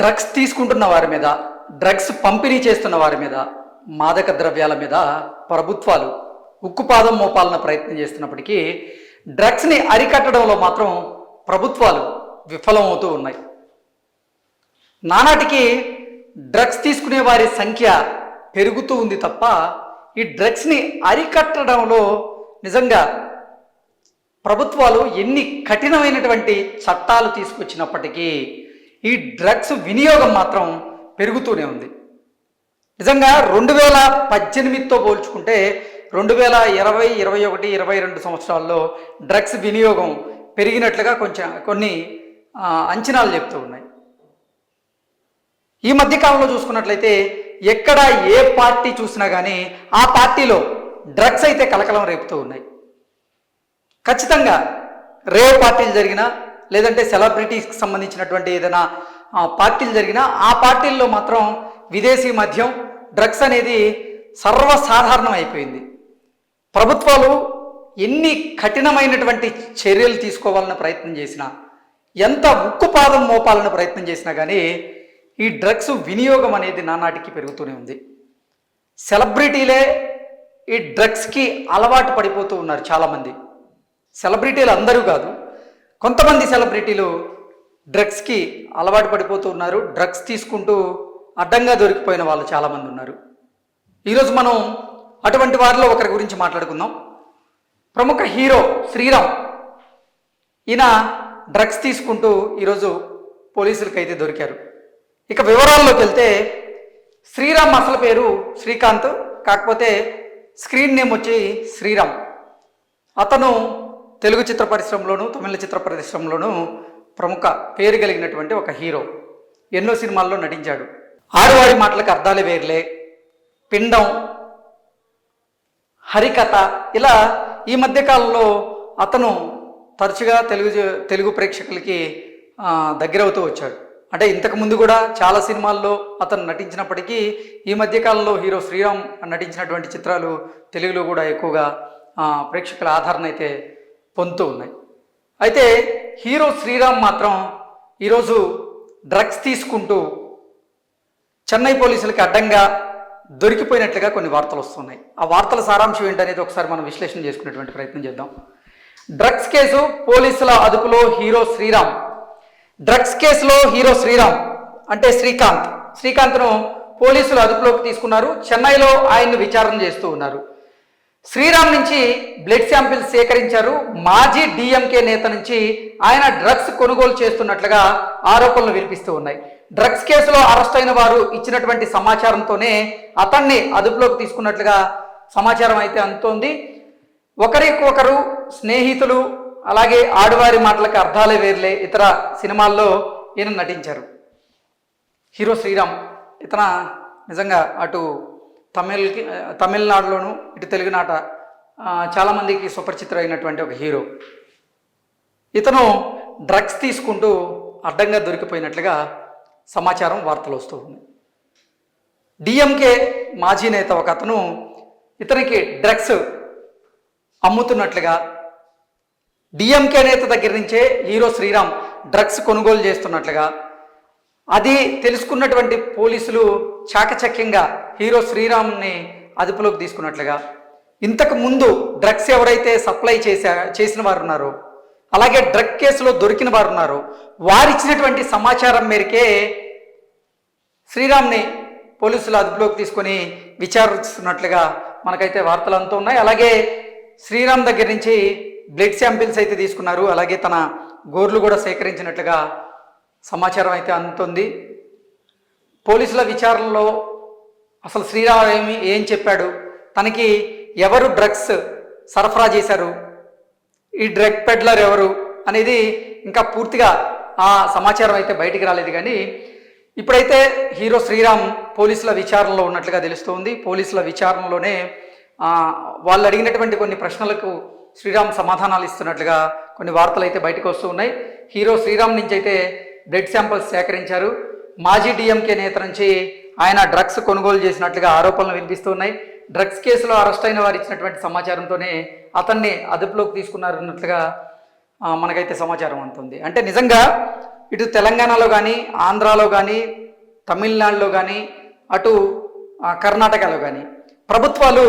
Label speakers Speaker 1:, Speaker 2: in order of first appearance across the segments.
Speaker 1: Drugs తీసుకుంటున్న వారి మీద, డ్రగ్స్ పంపిణీ చేస్తున్న వారి మీద, మాదక ద్రవ్యాల మీద ప్రభుత్వాలు ఉక్కుపాదం మోపాలన్న ప్రయత్నం చేస్తున్నప్పటికీ డ్రగ్స్ని అరికట్టడంలో మాత్రం ప్రభుత్వాలు విఫలమవుతూ ఉన్నాయి. నానాటికి డ్రగ్స్ తీసుకునే వారి సంఖ్య పెరుగుతూ ఉంది తప్ప ఈ డ్రగ్స్ని అరికట్టడంలో నిజంగా ప్రభుత్వాలు ఎన్ని కఠినమైనటువంటి చట్టాలు తీసుకొచ్చినప్పటికీ ఈ డ్రగ్స్ వినియోగం మాత్రం పెరుగుతూనే ఉంది. నిజంగా 2018తో పోల్చుకుంటే 2020, 21, 22 సంవత్సరాల్లో డ్రగ్స్ వినియోగం పెరిగినట్లుగా కొన్ని అంచనాలు చెప్తూ ఉన్నాయి. ఈ మధ్యకాలంలో చూసుకున్నట్లయితే ఎక్కడ ఏ పార్టీ చూసినా కానీ ఆ పార్టీలో డ్రగ్స్ అయితే కలకలం రేపుతూ ఉన్నాయి. ఖచ్చితంగా రేవ్ పార్టీలు జరిగినా, లేదంటే సెలబ్రిటీస్కి సంబంధించినటువంటి ఏదైనా పార్టీలు జరిగినా ఆ పార్టీల్లో మాత్రం విదేశీ మద్యం, డ్రగ్స్ అనేది సర్వసాధారణం అయిపోయింది. ప్రభుత్వాలు ఎన్ని కఠినమైనటువంటి చర్యలు తీసుకోవాలని ప్రయత్నం చేసినా, ఎంత ఉక్కుపాదం మోపాలని ప్రయత్నం చేసినా కానీ ఈ డ్రగ్స్ వినియోగం అనేది నానాటికి పెరుగుతూనే ఉంది. సెలబ్రిటీలే ఈ డ్రగ్స్కి అలవాటు పడిపోతూ ఉన్నారు. చాలామంది సెలబ్రిటీలు, అందరూ కాదు, కొంతమంది సెలబ్రిటీలు డ్రగ్స్కి అలవాటు పడిపోతూ ఉన్నారు. డ్రగ్స్ తీసుకుంటూ అడ్డంగా దొరికిపోయిన వాళ్ళు చాలామంది ఉన్నారు. ఈరోజు మనం అటువంటి వారిలో ఒకరి గురించి మాట్లాడుకుందాం. ప్రముఖ హీరో శ్రీరామ్. ఈయన డ్రగ్స్ తీసుకుంటూ ఈరోజు పోలీసులకైతే దొరికారు. ఇక వివరాల్లోకి వెళ్తే శ్రీరామ్ అసలు పేరు శ్రీకాంత్, కాకపోతే స్క్రీన్ నేమ్ వచ్చి శ్రీరామ్. అతను తెలుగు చిత్ర పరిశ్రమలోను, తమిళ చిత్ర పరిశ్రమలోను ప్రముఖ పేరు కలిగినటువంటి ఒక హీరో. ఎన్నో సినిమాల్లో నటించాడు. ఆరువారి మాటలకు అర్థాలే వేర్లే, పిండం, హరికథ, ఇలా ఈ మధ్యకాలంలో అతను తరచుగా తెలుగు ప్రేక్షకులకి దగ్గరవుతూ వచ్చాడు. అంటే ఇంతకుముందు కూడా చాలా సినిమాల్లో అతను నటించినప్పటికీ ఈ మధ్యకాలంలో హీరో శ్రీరామ్ నటించినటువంటి చిత్రాలు తెలుగులో కూడా ఎక్కువగా ప్రేక్షకుల ఆదరణ అయితే పొందుతూ ఉన్నాయి. అయితే హీరో శ్రీరామ్ మాత్రం ఈరోజు డ్రగ్స్ తీసుకుంటూ చెన్నై పోలీసులకి అడ్డంగా దొరికిపోయినట్లుగా కొన్ని వార్తలు వస్తున్నాయి. ఆ వార్తల సారాంశం ఏంటనేది ఒకసారి మనం విశ్లేషణ చేసుకునేటువంటి ప్రయత్నం చేద్దాం. డ్రగ్స్ కేసు పోలీసుల అదుపులో హీరో శ్రీరామ్. డ్రగ్స్ కేసులో హీరో శ్రీరామ్ అంటే శ్రీకాంత్ను పోలీసులు అదుపులోకి తీసుకున్నారు. చెన్నైలో ఆయన్ను విచారణ చేస్తూ ఉన్నారు. శ్రీరామ్ నుంచి బ్లడ్ శాంపిల్స్ సేకరించారు. మాజీ డిఎంకే నేత నుంచి ఆయన డ్రగ్స్ కొనుగోలు చేస్తున్నట్లుగా ఆరోపణలు వినిపిస్తూ ఉన్నాయి. డ్రగ్స్ కేసులో అరెస్ట్ అయిన వారు ఇచ్చినటువంటి సమాచారంతోనే అతన్ని అదుపులోకి తీసుకున్నట్లుగా సమాచారం అయితే అందుతోంది. ఒకరికొకరు స్నేహితులు, అలాగే ఆడువారి మాటలకు అర్థాలే వేర్లే ఇతర సినిమాల్లో ఈయన నటించారు. హీరో శ్రీరామ్ ఇతన నిజంగా అటు తమిళనాడులోను, ఇటు తెలుగునాట చాలామందికి సుపరిచితుడైనటువంటి ఒక హీరో. ఇతను డ్రగ్స్ తీసుకుంటూ అడ్డంగా దొరికిపోయినట్లుగా సమాచారం, వార్తలు వస్తూ ఉన్నాయి. డిఎంకే మాజీ నేత ఒక అతను ఇతనికి డ్రగ్స్ అమ్ముతున్నట్లుగా, డిఎంకే నేత దగ్గర నుంచే హీరో శ్రీరామ్ డ్రగ్స్ కొనుగోలు చేస్తున్నట్లుగా, అది తెలుసుకున్నటువంటి పోలీసులు చాకచక్యంగా హీరో శ్రీరామ్ని అదుపులోకి తీసుకున్నట్లుగా, ఇంతకు ముందు డ్రగ్స్ ఎవరైతే సప్లై చేసిన వారు ఉన్నారో, అలాగే డ్రగ్ కేసులో దొరికిన వారు ఉన్నారో, వారిచ్చినటువంటి సమాచారం మేరకే శ్రీరామ్ని పోలీసులు అదుపులోకి తీసుకొని విచారిస్తున్నట్లుగా మనకైతే వార్తలు అంతూ ఉన్నాయి. అలాగే శ్రీరామ్ దగ్గర నుంచి బ్లడ్ శాంపిల్స్ అయితే తీసుకున్నారు. అలాగే తన గోర్లు కూడా సేకరించినట్లుగా సమాచారం అయితే అందుతుంది. పోలీసుల విచారణలో అసలు శ్రీరామ్ ఏం చెప్పాడు, తనకి ఎవరు డ్రగ్స్ సరఫరా చేశారు, ఈ డ్రగ్ పెడ్లర్ ఎవరు అనేది ఇంకా పూర్తిగా ఆ సమాచారం అయితే బయటికి రాలేదు. కానీ ఇప్పుడైతే హీరో శ్రీరామ్ పోలీసుల విచారణలో ఉన్నట్లుగా తెలుస్తుంది. పోలీసుల విచారణలోనే వాళ్ళు అడిగినటువంటి కొన్ని ప్రశ్నలకు శ్రీరామ్ సమాధానాలు ఇస్తున్నట్లుగా కొన్ని వార్తలు అయితే బయటకు వస్తూ ఉన్నాయి. హీరో శ్రీరామ్ నుంచి అయితే బ్లడ్ శాంపిల్స్ సేకరించారు. మాజీ డిఎంకే నేత నుంచి ఆయన డ్రగ్స్ కొనుగోలు చేసినట్లుగా ఆరోపణలు వినిపిస్తున్నాయి. డ్రగ్స్ కేసులో అరెస్ట్ అయిన వారు ఇచ్చినటువంటి సమాచారంతోనే అతన్ని అదుపులోకి తీసుకున్నారన్నట్లుగా మనకైతే సమాచారం అందుతుంది. అంటే నిజంగా ఇటు తెలంగాణలో కానీ, ఆంధ్రాలో కానీ, తమిళనాడులో కానీ, అటు కర్ణాటకలో కానీ ప్రభుత్వాలు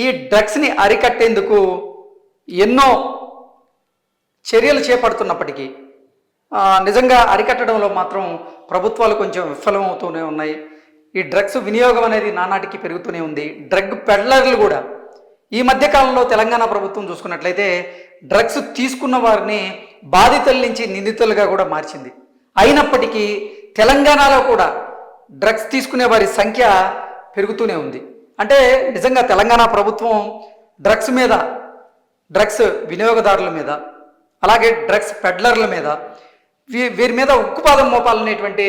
Speaker 1: ఈ డ్రగ్స్ని అరికట్టేందుకు ఎన్నో చర్యలు చేపడుతున్నప్పటికీ నిజంగా అరికట్టడంలో మాత్రం ప్రభుత్వాలు కొంచెం విఫలమవుతూనే ఉన్నాయి. ఈ డ్రగ్స్ వినియోగం అనేది నానాటికి పెరుగుతూనే ఉంది. డ్రగ్ పెడ్లర్లు కూడా ఈ మధ్యకాలంలో తెలంగాణ ప్రభుత్వం చూసుకున్నట్లయితే డ్రగ్స్ తీసుకున్న వారిని బాధితుల నుంచి నిందితులుగా కూడా మార్చింది. అయినప్పటికీ తెలంగాణలో కూడా డ్రగ్స్ తీసుకునే వారి సంఖ్య పెరుగుతూనే ఉంది. అంటే నిజంగా తెలంగాణ ప్రభుత్వం డ్రగ్స్ వినియోగదారుల మీద, అలాగే డ్రగ్స్ పెడ్లర్ల మీద, వీరి మీద ఉక్కుపాదం మోపాలనేటువంటి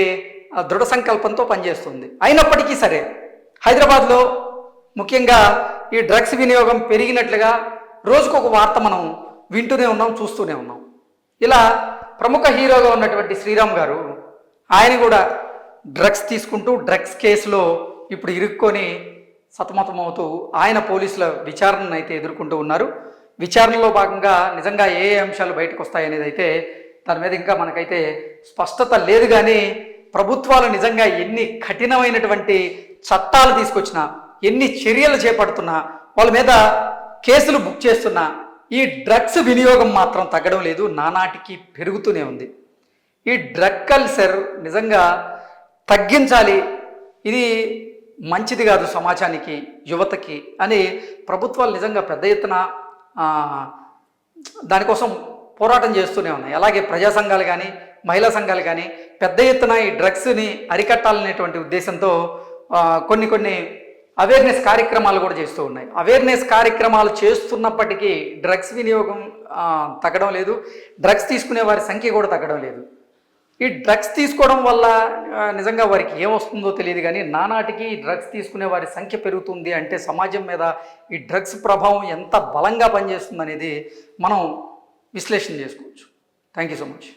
Speaker 1: దృఢ సంకల్పంతో పనిచేస్తుంది. అయినప్పటికీ సరే హైదరాబాద్లో ముఖ్యంగా ఈ డ్రగ్స్ వినియోగం పెరిగినట్లుగా రోజుకొక వార్త మనం వింటూనే ఉన్నాం, చూస్తూనే ఉన్నాం. ఇలా ప్రముఖ హీరోగా ఉన్నటువంటి శ్రీరామ్ గారు, ఆయన కూడా డ్రగ్స్ తీసుకుంటూ డ్రగ్స్ కేసులో ఇప్పుడు ఇరుక్కొని సతమతమవుతూ ఆయన పోలీసుల విచారణను అయితే ఎదుర్కొంటూ ఉన్నారు. విచారణలో భాగంగా నిజంగా ఏ అంశాలు బయటకు వస్తాయనేది అయితే దాని మీద ఇంకా మనకైతే స్పష్టత లేదు. కానీ ప్రభుత్వాలు నిజంగా ఎన్ని కఠినమైనటువంటి చట్టాలు తీసుకొచ్చినా, ఎన్ని చర్యలు చేపడుతున్నా, వాళ్ళ మీద కేసులు బుక్ చేస్తున్నా ఈ డ్రగ్స్ వినియోగం మాత్రం తగ్గడం లేదు, నానాటికి పెరుగుతూనే ఉంది. ఈ డ్రగ్ కల్చర్ నిజంగా తగ్గించాలి, ఇది మంచిది కాదు సమాజానికి, యువతకి అని ప్రభుత్వాలు నిజంగా పెద్ద ఎత్తున దానికోసం పోరాటం చేస్తూనే ఉన్నాయి. అలాగే ప్రజా సంఘాలు కానీ, మహిళా సంఘాలు కానీ పెద్ద ఎత్తున ఈ డ్రగ్స్ని అరికట్టాలనేటువంటి ఉద్దేశంతో కొన్ని అవేర్నెస్ కార్యక్రమాలు కూడా చేస్తూ ఉన్నాయి. అవేర్నెస్ కార్యక్రమాలు చేస్తున్నప్పటికీ డ్రగ్స్ వినియోగం తగ్గడం లేదు, డ్రగ్స్ తీసుకునే వారి సంఖ్య కూడా తగ్గడం లేదు. ఈ డ్రగ్స్ తీసుకోవడం వల్ల నిజంగా వారికి ఏమొస్తుందో తెలియదు. కానీ నానాటికి డ్రగ్స్ తీసుకునే వారి సంఖ్య పెరుగుతుంది అంటే సమాజం మీద ఈ డ్రగ్స్ ప్రభావం ఎంత బలంగా పనిచేస్తుంది అనేది మనం విశ్లేషణ చేసుకోవచ్చు. Thank you so much.